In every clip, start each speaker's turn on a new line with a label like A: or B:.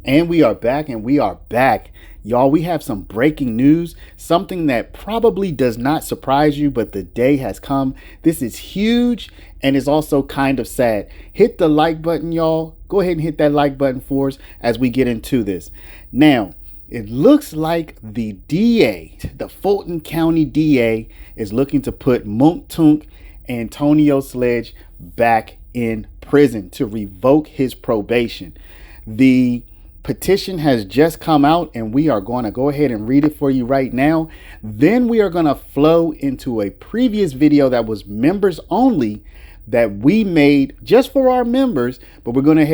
A: And we are back, and we are back. Y'all, we have some breaking news, something that probably does not surprise you, but the day has come. This is huge and is also kind of sad. Hit the like button, y'all. Go ahead and hit that like button for us as we get into this. Now, it looks like the DA, the Fulton County DA, is looking to put Mounk Tounk Antonio Sledge back in prison to revoke his probation. The petition has just come out, and we are going to go ahead and read it for you right now. Then we are going to flow into a previous video that was members only that we made just for our members, but we're going to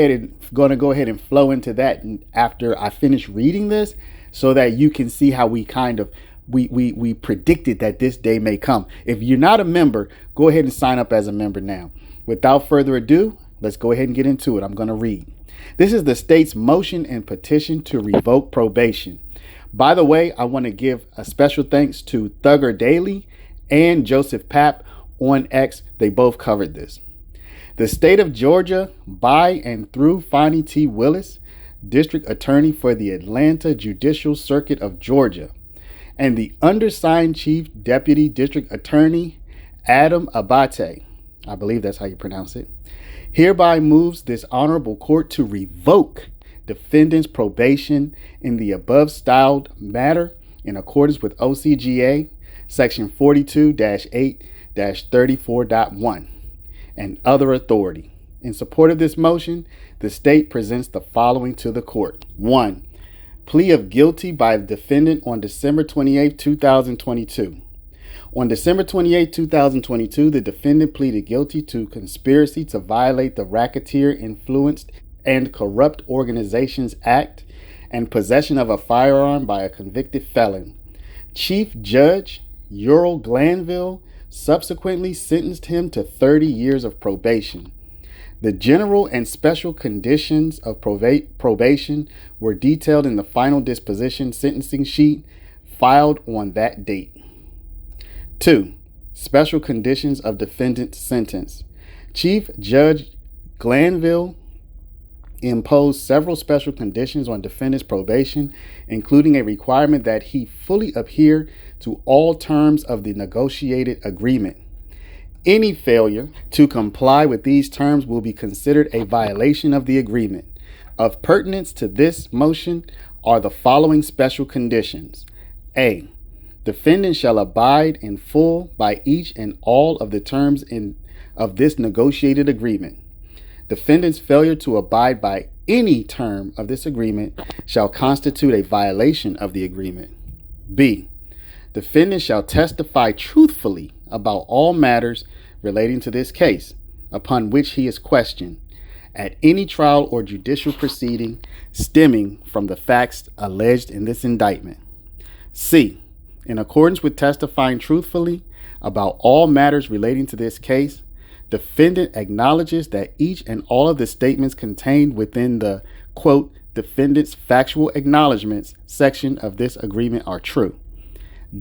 A: go ahead and flow into that after I finish reading this, so that you can see how we kind of we predicted that this day may come. If you're not a member, go ahead and sign up as a member now. Without further ado, let's go ahead and get into it. I'm going to read. This is the state's motion and petition to revoke probation. By the way, I want to give a special thanks to Thugger Daily and Joseph Papp on X. They both covered this. The state of Georgia, by and through Fani T. Willis, District Attorney for the Atlanta Judicial Circuit of Georgia, and the undersigned Chief Deputy District Attorney Adam Abate, I believe that's how you pronounce it, hereby moves this honorable court to revoke defendant's probation in the above styled matter in accordance with OCGA section 42-8-34.1 and other authority. In support of this motion, the state presents the following to the court. 1. Plea of guilty by the defendant on December 28, 2022. On December 28, 2022, the defendant pleaded guilty to conspiracy to violate the Racketeer Influenced and Corrupt Organizations Act and possession of a firearm by a convicted felon. Chief Judge Ural Glanville subsequently sentenced him to 30 years of probation. The general and special conditions of probation were detailed in the final disposition sentencing sheet filed on that date. 2. Special conditions of defendant's sentence. Chief Judge Glanville imposed several special conditions on defendant's probation, including a requirement that he fully adhere to all terms of the negotiated agreement. Any failure to comply with these terms will be considered a violation of the agreement. Of pertinence to this motion are the following special conditions. A. Defendant shall abide in full by each and all of the terms of this negotiated agreement. Defendant's failure to abide by any term of this agreement shall constitute a violation of the agreement. B. Defendant shall testify truthfully about all matters relating to this case upon which he is questioned at any trial or judicial proceeding stemming from the facts alleged in this indictment. C. In accordance with testifying truthfully about all matters relating to this case, defendant acknowledges that each and all of the statements contained within the, quote, defendant's factual acknowledgments section of this agreement are true.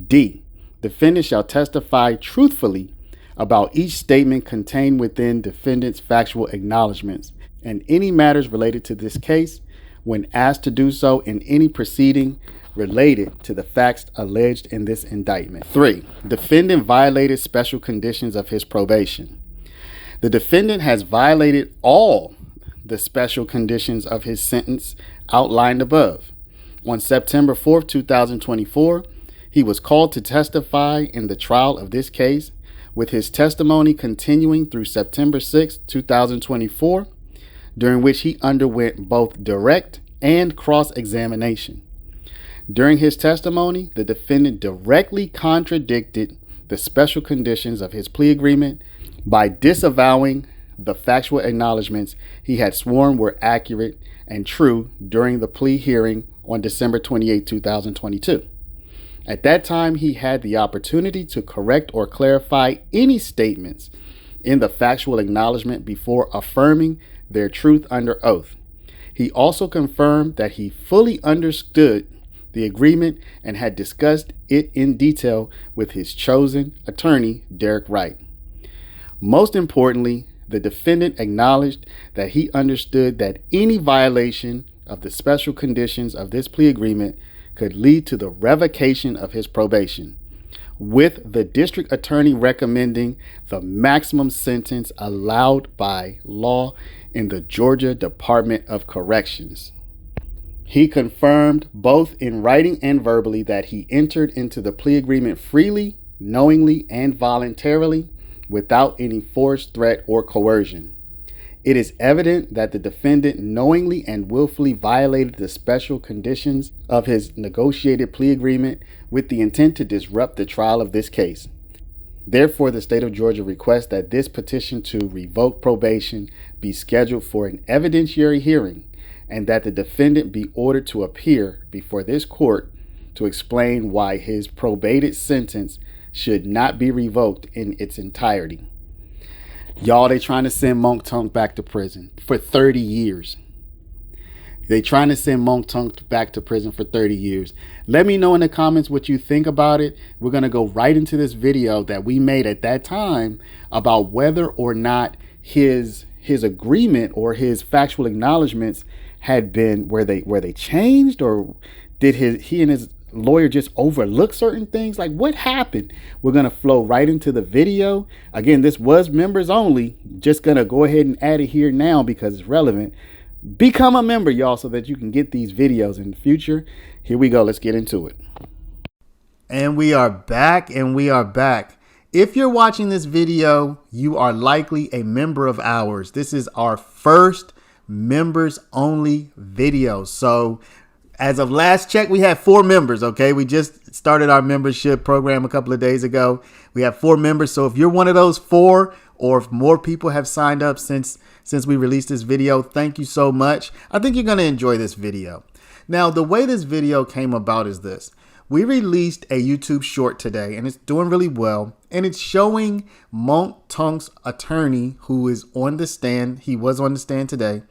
A: D. Defendant shall testify truthfully about each statement contained within defendant's factual acknowledgments and any matters related to this case when asked to do so in any proceeding related to the facts alleged in this indictment. 3. Defendant violated special conditions of his probation. The defendant has violated all the special conditions of his sentence outlined above. On September 4th, 2024, he was called to testify in the trial of this case, with his testimony continuing through September 6, 2024, during which he underwent both direct and cross-examination. During his testimony, the defendant directly contradicted the special conditions of his plea agreement by disavowing the factual acknowledgments he had sworn were accurate and true during the plea hearing on December 28, 2022. At that time, he had the opportunity to correct or clarify any statements in the factual acknowledgement before affirming their truth under oath. He also confirmed that he fully understood the agreement and had discussed it in detail with his chosen attorney, Derek Wright. Most importantly, the defendant acknowledged that he understood that any violation of the special conditions of this plea agreement could lead to the revocation of his probation, with the district attorney recommending the maximum sentence allowed by law in the Georgia Department of Corrections. He confirmed both in writing and verbally that he entered into the plea agreement freely, knowingly, and voluntarily, without any force, threat, or coercion. It is evident that the defendant knowingly and willfully violated the special conditions of his negotiated plea agreement with the intent to disrupt the trial of this case. Therefore, the state of Georgia requests that this petition to revoke probation be scheduled for an evidentiary hearing and that the defendant be ordered to appear before this court to explain why his probated sentence should not be revoked in its entirety. Y'all, they trying to send Mounk Tounk back to prison for 30 years. They trying to send Mounk Tounk back to prison for 30 years. Let me know in the comments what you think about it. We're going to go right into this video that we made at that time about whether or not his agreement or his factual acknowledgments had been where they changed, or did he and his lawyer just overlook certain things? Like, what happened? We're going to flow right into the video. Again, this was members only. Just going to go ahead and add it here now because it's relevant. Become a member, y'all, so that you can get these videos in the future. Here we go. Let's get into it. And we are back, If you're watching this video, you are likely a member of ours. This is our first members only video. So as of last check, we have 4 members. Okay. We just started our membership program a couple of days ago. We have 4 members. So if you're one of those 4, or if more people have signed up since we released this video, thank you so much. I think you're going to enjoy this video. Now, the way this video came about is this. We released a YouTube short today, and it's doing really well. And it's showing Mounk Tounk's attorney, who is on the stand. He was on the stand today.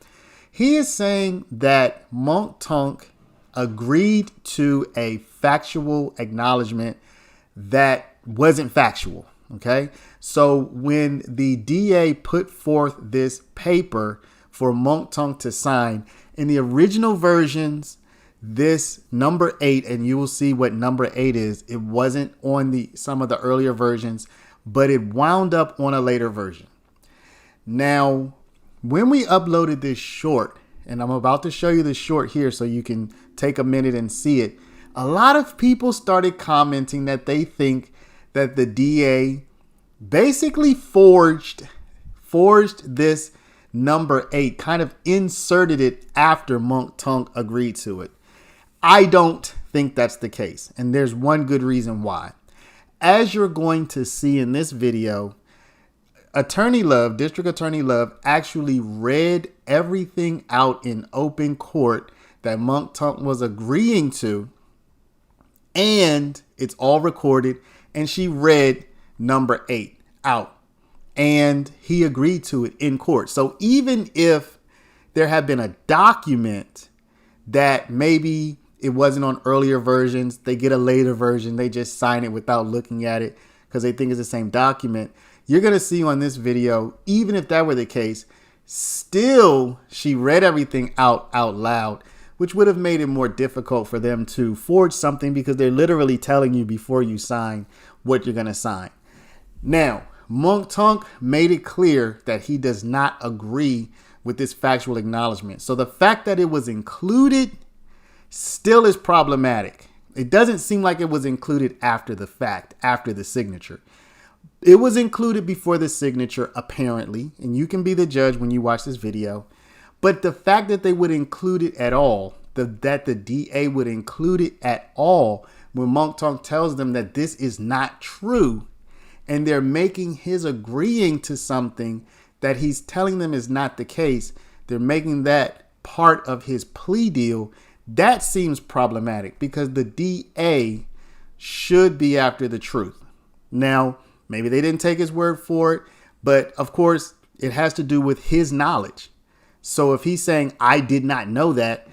A: He is saying that Mounk Tounk agreed to a factual acknowledgement that wasn't factual. Okay. So when the DA put forth this paper for Mounk Tounk to sign, in the original versions, this number 8, and you will see what number 8 is. It wasn't on some of the earlier versions, but it wound up on a later version. Now, when we uploaded this short, and I'm about to show you this short here so you can take a minute and see it, a lot of people started commenting that they think that the DA basically forged this number 8, kind of inserted it after Mounk Tounk agreed to it. I don't think that's the case, and there's one good reason why. As you're going to see in this video, District Attorney Love actually read everything out in open court that Mounk Tounk was agreeing to, and it's all recorded, and she read number 8 out, and he agreed to it in court. So even if there had been a document that maybe it wasn't on earlier versions, they get a later version, they just sign it without looking at it because they think it's the same document. You're going to see on this video, even if that were the case, still she read everything out loud, which would have made it more difficult for them to forge something because they're literally telling you before you sign what you're going to sign. Now, Mounk Tounk made it clear that he does not agree with this factual acknowledgement. So the fact that it was included still is problematic. It doesn't seem like it was included after the fact, after the signature. It was included before the signature, apparently, and you can be the judge when you watch this video. But the fact that they would include it at all, that the DA would include it at all, when Mounk Tounk tells them that this is not true, and they're making his agreeing to something that he's telling them is not the case, they're making that part of his plea deal. That seems problematic because the DA should be after the truth. Now, maybe they didn't take his word for it, but of course it has to do with his knowledge. So if he's saying, I did not know that,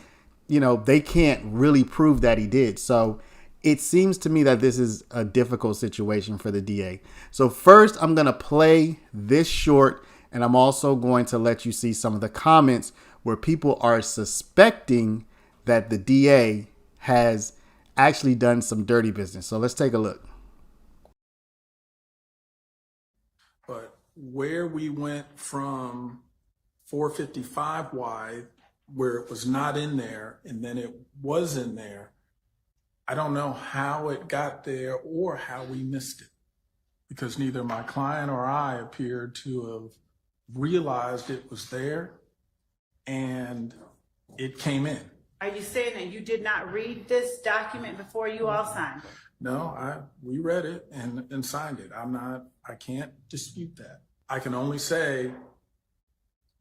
A: they can't really prove that he did. So it seems to me that this is a difficult situation for the DA. So first I'm going to play this short, and I'm also going to let you see some of the comments where people are suspecting that the DA has actually done some dirty business. So let's take a look.
B: But where we went from 455Y, where it was not in there, and then it was in there, I don't know how it got there or how we missed it, because neither my client or I appeared to have realized it was there and it came in.
C: Are you saying that you did not read this document before you all signed it?
B: No, we read it and signed it. I can't dispute that. I can only say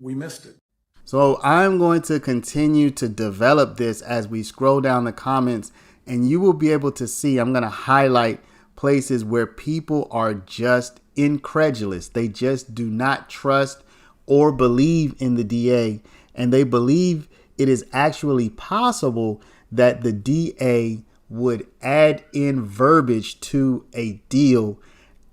B: we missed it.
A: So I'm going to continue to develop this as we scroll down the comments, and you will be able to see, I'm going to highlight places where people are just incredulous. They just do not trust or believe in the DA, and they believe it is actually possible that the DA would add in verbiage to a deal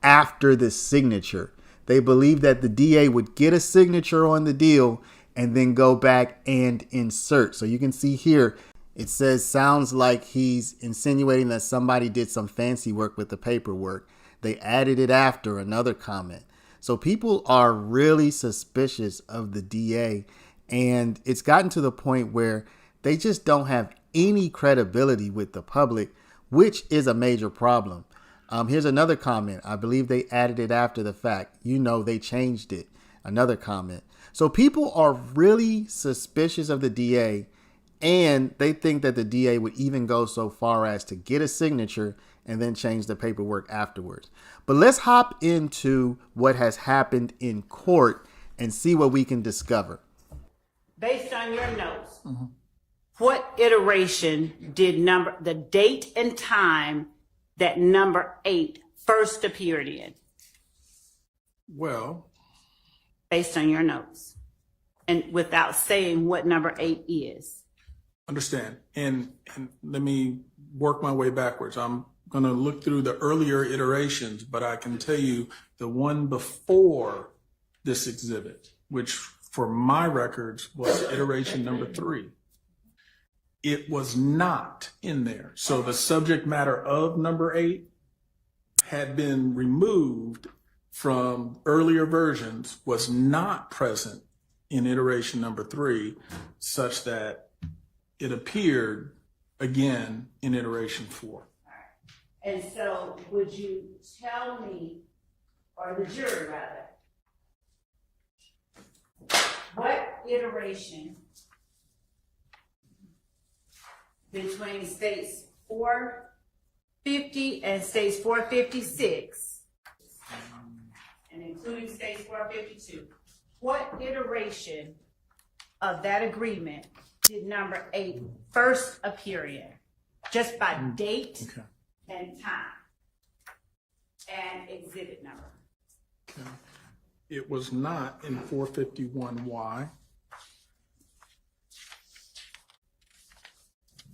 A: after the signature. They believe that the DA would get a signature on the deal and then go back and insert. So you can see here, it says, sounds like he's insinuating that somebody did some fancy work with the paperwork. They added it after another comment. So people are really suspicious of the DA, and it's gotten to the point where they just don't have any credibility with the public, which is a major problem. Here's another comment. I believe they added it after the fact. They changed it. Another comment. So people are really suspicious of the DA, and they think that the DA would even go so far as to get a signature and then change the paperwork afterwards. But let's hop into what has happened in court and see what we can discover.
C: Based on your notes, what iteration did the date and time that number 8 first appeared in?
B: Well,
C: based on your notes, and without saying what number 8 is.
B: Understand. And let me work my way backwards. I'm going to look through the earlier iterations, but I can tell you the one before this exhibit, which for my records was iteration number 3. It was not in there. So the subject matter of number 8 had been removed from earlier versions, was not present in iteration number 3, such that it appeared again in iteration 4.
C: And so would you tell me, or the jury rather, what iteration between states 450 and states 456, and including states 452, what iteration of that agreement did number 8 first appear in? Just by date and time and exhibit number.
B: Okay. It was not in 451Y.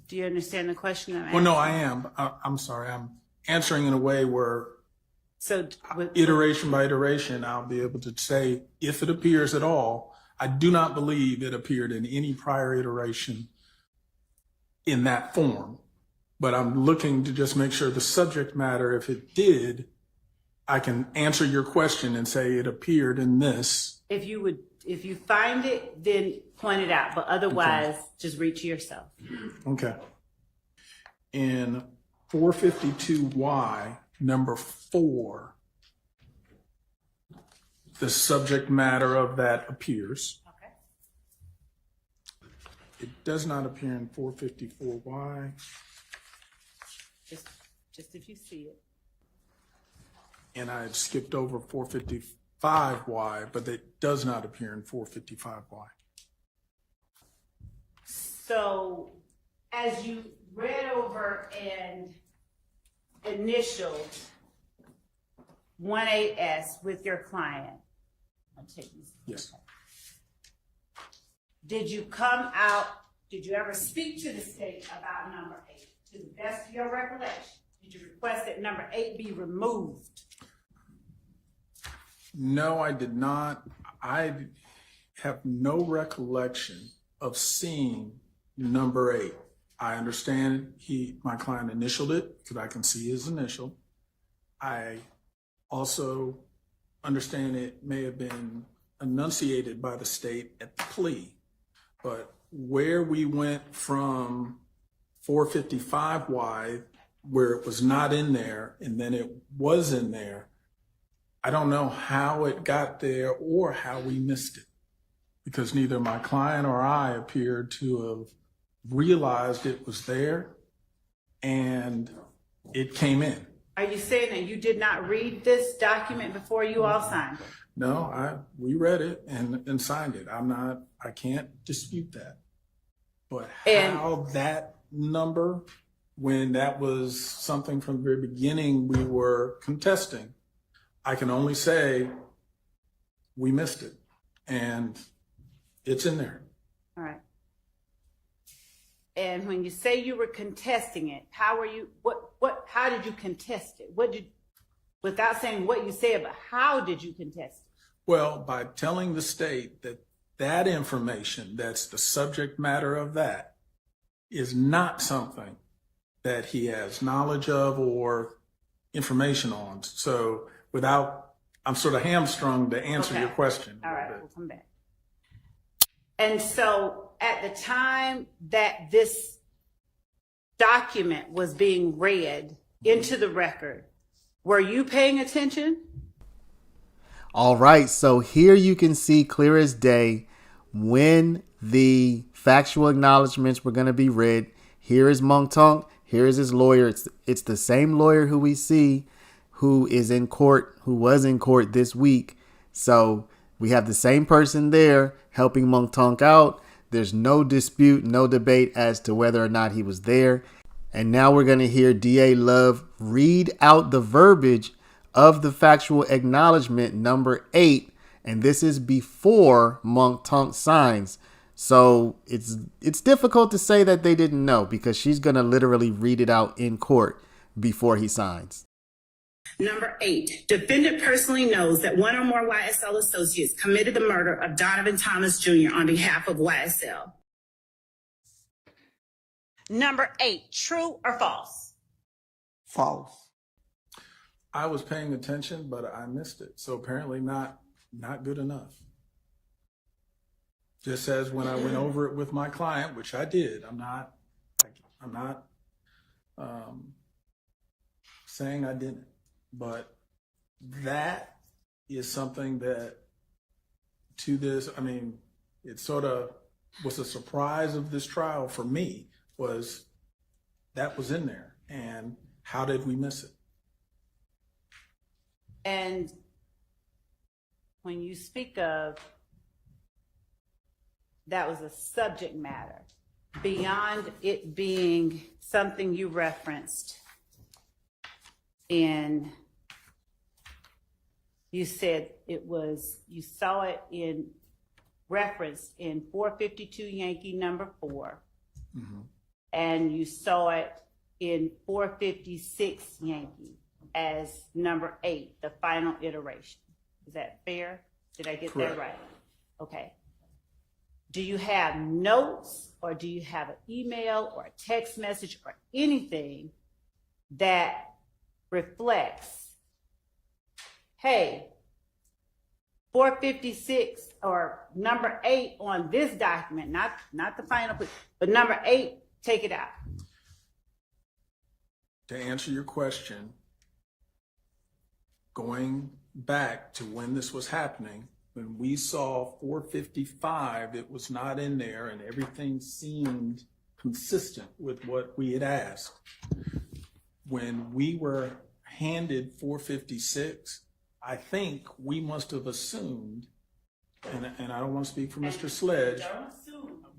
C: Do you understand the question I'm asking?
B: Well, no, I am. I'm sorry. I'm answering in a way where
C: so
B: iteration by iteration, I'll be able to say if it appears at all. I do not believe it appeared in any prior iteration in that form, but I'm looking to just make sure the subject matter, if it did, I can answer your question and say it appeared in this.
C: If you find it, then point it out, but otherwise just read to yourself.
B: Okay. In 452Y, number 4, the subject matter of that appears.
C: Okay.
B: It does not appear in 454Y.
C: Just if you see it.
B: And I had skipped over 455Y, but it does not appear in 455Y.
C: So as you read over and initialed 18S with your client, I'll take these.
B: Yes.
C: Did you ever speak to the state about number 8? To the best of your recollection, did you request that number 8 be removed?
B: No, I did not. I have no recollection of seeing number 8. I understand my client initialed it because I can see his initial. I also understand it may have been enunciated by the state at the plea, but where we went from 455Y, where it was not in there, and then it was in there, I don't know how it got there or how we missed it, because neither my client or I appeared to have realized it was there and it came in.
C: Are you saying that you did not read this document before you all signed it?
B: No, we read it and signed it. I can't dispute that. But how that number, when that was something from the very beginning we were contesting, I can only say we missed it, and it's in there.
C: All right. And when you say you were contesting it, how did you contest it? Without saying what you said, but how did you contest it?
B: Well, by telling the state that information, that's the subject matter of that, is not something that he has knowledge of or information on. So I'm sort of hamstrung to answer your question.
C: All right, we'll come back. And so at the time that this document was being read into the record, were you paying attention?
A: All right, so here you can see clear as day when the factual acknowledgments were going to be read. Here is Mounk Tounk. Here is his lawyer. It's the same lawyer who we see who was in court this week. So we have the same person there helping Mounk Tounk out. There's no dispute, no debate as to whether or not he was there. And now we're going to hear DA Love read out the verbiage of the factual acknowledgement number 8. And this is before Mounk Tounk signs. So it's difficult to say that they didn't know, because she's going to literally read it out in court before he signs.
C: Number 8, defendant personally knows that one or more YSL associates committed the murder of Donovan Thomas Jr. on behalf of YSL. Number 8, true or false?
D: False.
B: I was paying attention, but I missed it. So apparently not good enough. Just as when I went over it with my client, which I did. I'm not saying I didn't. But that is something that it sort of was a surprise of this trial for me, was that was in there. And how did we miss it?
C: And when you speak of that was a subject matter, beyond it being something you referenced in, you said you saw it in referenced in 452 Yankee number 4, mm-hmm. and you saw it in 456 Yankee as number 8, the final iteration. Is that fair? Did I get
B: Correct.
C: That right? Okay. Do you have notes, or do you have an email or a text message or anything that reflects, hey, 456 or number 8 on this document, not the final, but number 8, take it out?
B: To answer your question, going back to when this was happening, when we saw 455, it was not in there, and everything seemed consistent with what we had asked. When we were handed 456, I think we must have assumed, and I don't want to speak for Mr. Sledge,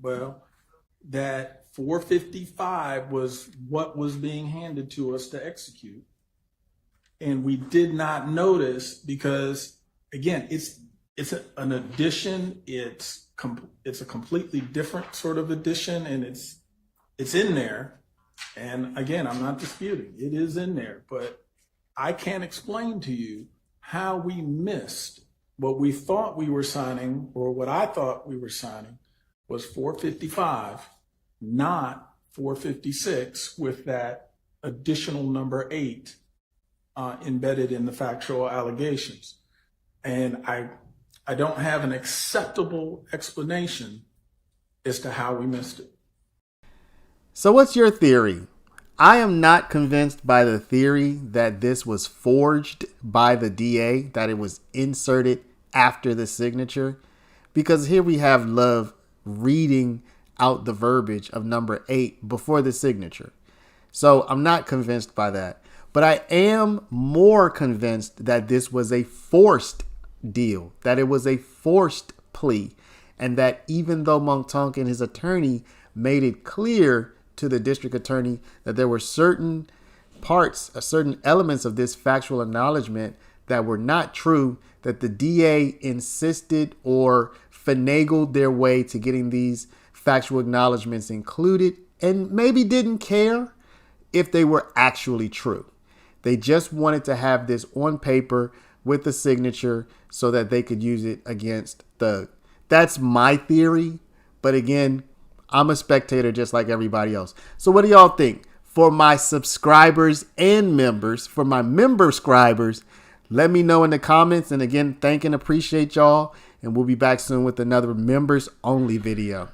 B: well, that 455 was what was being handed to us to execute. And we did not notice because, again, it's an addition. It's a completely different sort of addition, and it's in there. And again, I'm not disputing it is in there, but I can't explain to you how we missed what we thought we were signing, or what I thought we were signing, was 455, not 456 with that additional number 8 embedded in the factual allegations. And I don't have an acceptable explanation as to how we missed it.
A: So what's your theory? I am not convinced by the theory that this was forged by the DA, that it was inserted after the signature, because here we have Love reading out the verbiage of number 8 before the signature. So I'm not convinced by that. But I am more convinced that this was a forced deal, that it was a forced plea, and that even though Mounk Tounk and his attorney made it clear to the district attorney that there were certain parts, certain elements of this factual acknowledgement that were not true, that the DA insisted or finagled their way to getting these factual acknowledgments included and maybe didn't care if they were actually true. They just wanted to have this on paper with the signature so that they could use it against Thug. That's my theory. But again, I'm a spectator just like everybody else. So what do y'all think? For my subscribers and members, for my member scribers, let me know in the comments. And again, thank and appreciate y'all. And we'll be back soon with another members only video.